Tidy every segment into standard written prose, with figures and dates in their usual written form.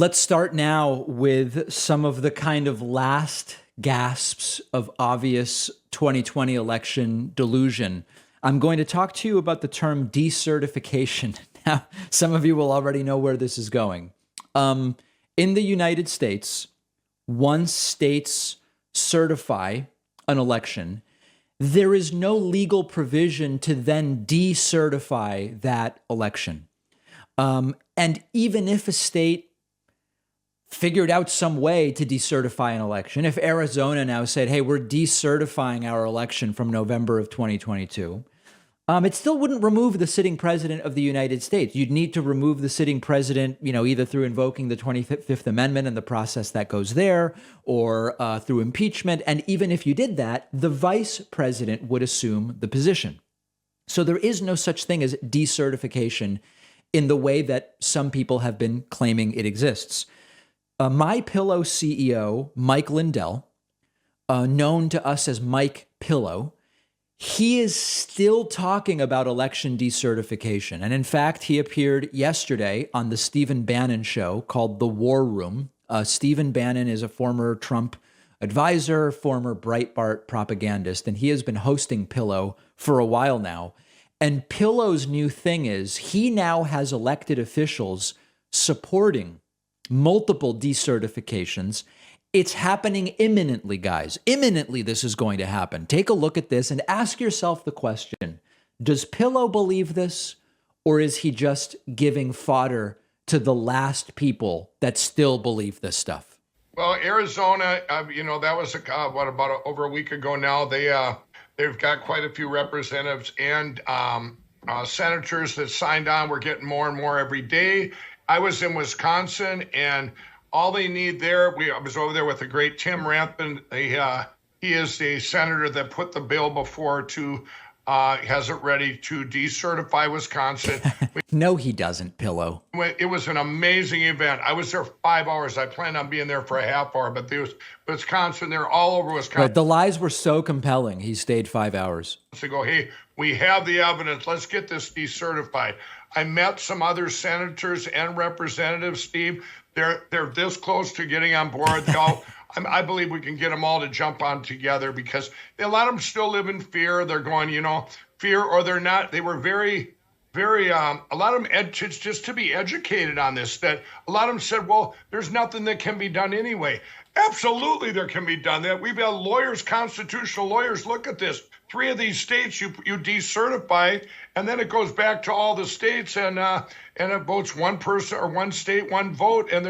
Let's start now with some of the kind of last gasps of obvious 2020 election delusion. I'm going to talk to you about the term decertification. Now, some of you will already know where this is going. In the United States, once states certify an election, there is no legal provision to then decertify that election. And even if a state figured out some way to decertify an election, if Arizona now said, hey, we're decertifying our election from November of 2022, it still wouldn't remove the sitting president of the United States. You'd need to remove the sitting president, either through invoking the 25th Amendment and the process that goes there, or through impeachment. And even if you did that, the vice president would assume the position. So there is no such thing as decertification in the way that some people have been claiming it exists. MyPillow CEO Mike Lindell, known to us as Mike Pillow, he is still talking about election decertification. And in fact, he appeared yesterday on the Steve Bannon show called The War Room. Steve Bannon is a former Trump advisor, former Breitbart propagandist, and he has been hosting Pillow for a while now. And Pillow's new thing is he now has elected officials supporting multiple decertifications. It's happening imminently, guys. Imminently, this is going to happen. Take a look at this and ask yourself the question, does Pillow believe this, or is he just giving fodder to the last people that still believe this stuff? Well, Arizona, that was about over a week ago now. They've got quite a few representatives and senators that signed on. We're getting more and more every day. I was in Wisconsin, and all they need there, I was over there with the great Tim Rathbun. He is the senator that put the bill before has it ready to decertify Wisconsin. No, he doesn't, Pillow. It was an amazing event. I was there 5 hours. I planned on being there for a half hour, but there was Wisconsin, they're all over Wisconsin. Right, the lies were so compelling, he stayed 5 hours. To go, hey, we have the evidence. Let's get this decertified. I met some other senators and representatives, Steve. They're this close to getting on board. I believe we can get them all to jump on together because a lot of them still live in fear. They're going, fear, or they're not. They were very, very, a lot of them, just to be educated on this, that a lot of them said, well, there's nothing that can be done anyway. Absolutely, there can be done that. We've had lawyers, constitutional lawyers, look at this. 3 of these states you decertify, and then it goes back to all the states, and it votes one person or one state, one vote, and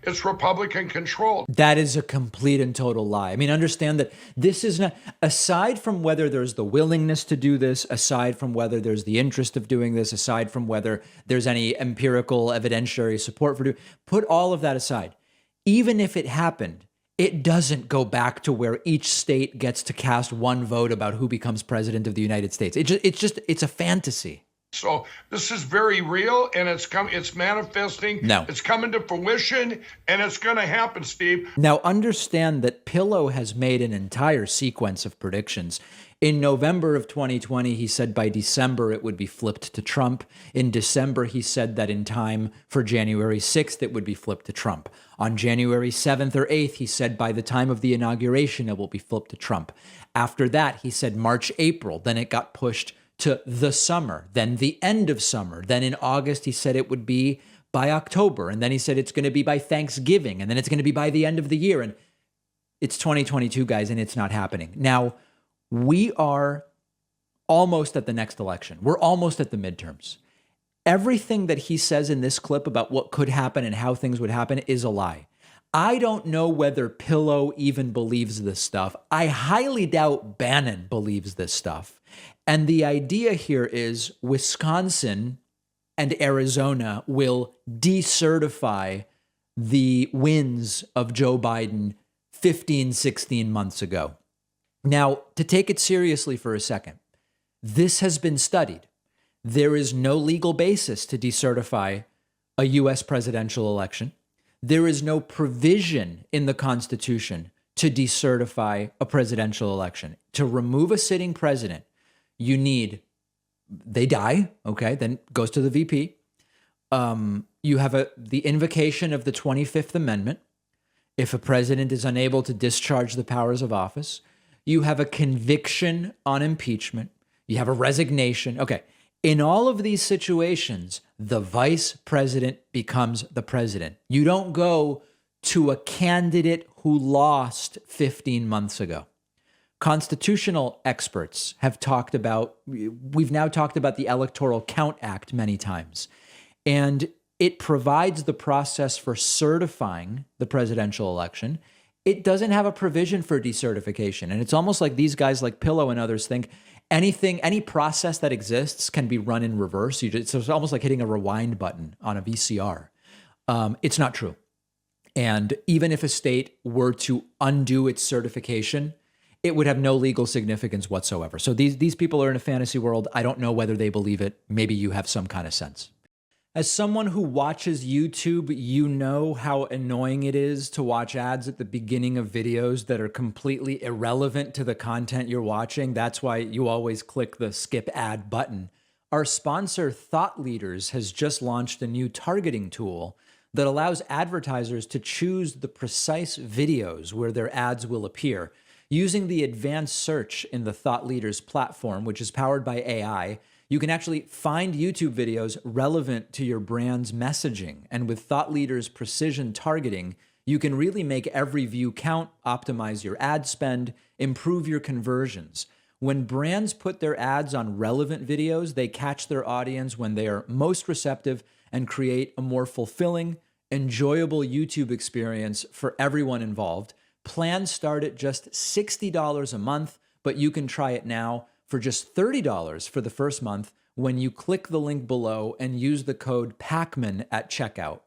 it's Republican controlled. That is a complete and total lie. I mean, understand that this is not, aside from whether there's the willingness to do this, aside from whether there's the interest of doing this, aside from whether there's any empirical evidentiary support for doing, put all of that aside. Even if it happened, it doesn't go back to where each state gets to cast one vote about who becomes president of the United States. It's a fantasy. So this is very real, and it's manifesting. No. It's coming to fruition, and it's going to happen, Steve. Now understand that Pillow has made an entire sequence of predictions. In November of 2020, he said by December it would be flipped to Trump. In December, he said that in time for January 6th, it would be flipped to Trump. On January 7th or 8th, he said by the time of the inauguration, it will be flipped to Trump. After that, he said March, April. Then it got pushed to the summer, then the end of summer. Then in August, he said it would be by October. And then he said it's going to be by Thanksgiving. And then it's going to be by the end of the year. And it's 2022, guys, and it's not happening. Now, we are almost at the next election. We're almost at the midterms. Everything that he says in this clip about what could happen and how things would happen is a lie. I don't know whether Pillow even believes this stuff. I highly doubt Bannon believes this stuff. And the idea here is Wisconsin and Arizona will decertify the wins of Joe Biden 15, 16 months ago. Now, to take it seriously for a second, this has been studied. There is no legal basis to decertify a U.S. presidential election. There is no provision in the Constitution to decertify a presidential election. To remove a sitting president, you need, they die, okay, then goes to the VP. You have the invocation of the 25th Amendment. If a president is unable to discharge the powers of office, you have a conviction on impeachment. You have a resignation. Okay. In all of these situations, the vice president becomes the president. You don't go to a candidate who lost 15 months ago. Constitutional experts have talked about, we've now talked about the Electoral Count Act many times, and it provides the process for certifying the presidential election. It doesn't have a provision for decertification. And it's almost like these guys like Pillow and others think any process that exists can be run in reverse. It's almost like hitting a rewind button on a VCR. It's not true. And even if a state were to undo its certification, it would have no legal significance whatsoever. So these people are in a fantasy world. I don't know whether they believe it. Maybe you have some kind of sense. As someone who watches YouTube, you know how annoying it is to watch ads at the beginning of videos that are completely irrelevant to the content you're watching. That's why you always click the skip ad button. Our sponsor, Thought Leaders, has just launched a new targeting tool that allows advertisers to choose the precise videos where their ads will appear. Using the advanced search in the Thought Leaders platform, which is powered by AI, you can actually find YouTube videos relevant to your brand's messaging. And with Thought Leaders precision targeting, you can really make every view count, optimize your ad spend, improve your conversions. When brands put their ads on relevant videos, they catch their audience when they are most receptive and create a more fulfilling, enjoyable YouTube experience for everyone involved. Plans start at just $60 a month, but you can try it now for just $30 for the first month when you click the link below and use the code PACMAN at checkout.